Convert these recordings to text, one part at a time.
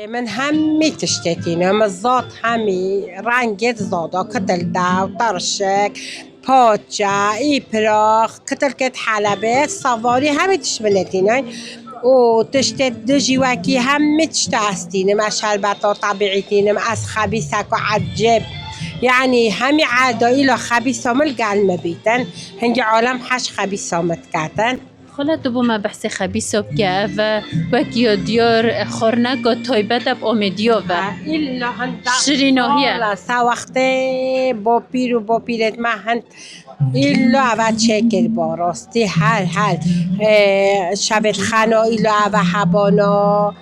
من همي تشتتينا مزات همي رنجت زادا كتل داو طرشك پاچه ایپراخ کتل کت حلبه سواری همه تشملتینای و تشت دجیوکی همه تشت استینم از شربتا طبیعیتینم از خبیثک و عجب يعني همي عادة إلى خبيثة ملقال مبيتن هنجي عالم حش خبيثة متكاتن خلا تو ما بحث خبيثة بكا و وكيو ديار خورناك و طيبت اب أمديو و إلا هند شرينوهية سوقته با پیر و با پیرت ما هند ایلا اول چکر باراستی هر شبت خنا ایلا اول حبانا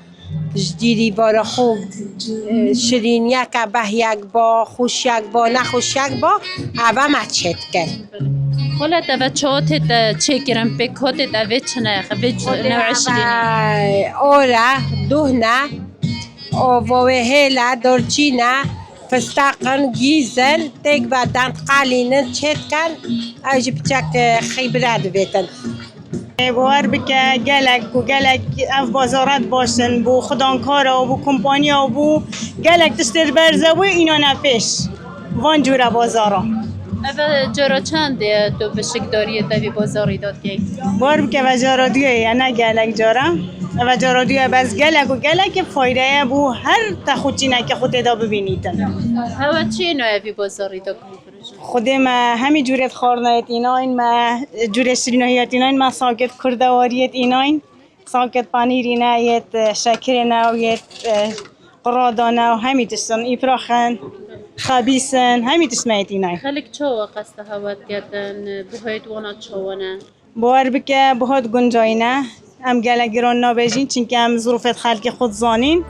جدیری بار خوب شیرین یک به یک با خوش یک با نخوش یک با اول ما چت کرد خلا تو چهات چکرم بکات تو چنه نوع شريني اورا دهنه و هلا دارچینه فستقن گیزن تک بدن قلینن چت کن اج بچک خیبرد بیتن باور بکه گلک و گلک اف بازارت باشن بو خدانکارا و بو کمپانیا و بو گلک تشتر برزه و اینا نپیش وان جوره بازارا اول جارا چند تو به شکداری دوی بازاری داد که باور بکه و جارا دویه یا نه گلک جارا و جارا دویه بس گلک و گلک فایده بو هر تخوچینه که خود دا ببینیدن هوا چی نوعی بازاری داد خود ما همی جورت خارنایت ایناین ما جورت شرینایت ایناین ما ساکت کردواریت ایناین ساکت پانیرینه یت شکرینه و یت قرادانه و همی تشتن ایپراخن خبیسن همی تشمایت ایناین خلق چوا قصد هوات کردن بهایت وانا چوانه باور بکه بهات گنجاینه هم گله گران نابجین چون که هم ظروفت خلق خود زانین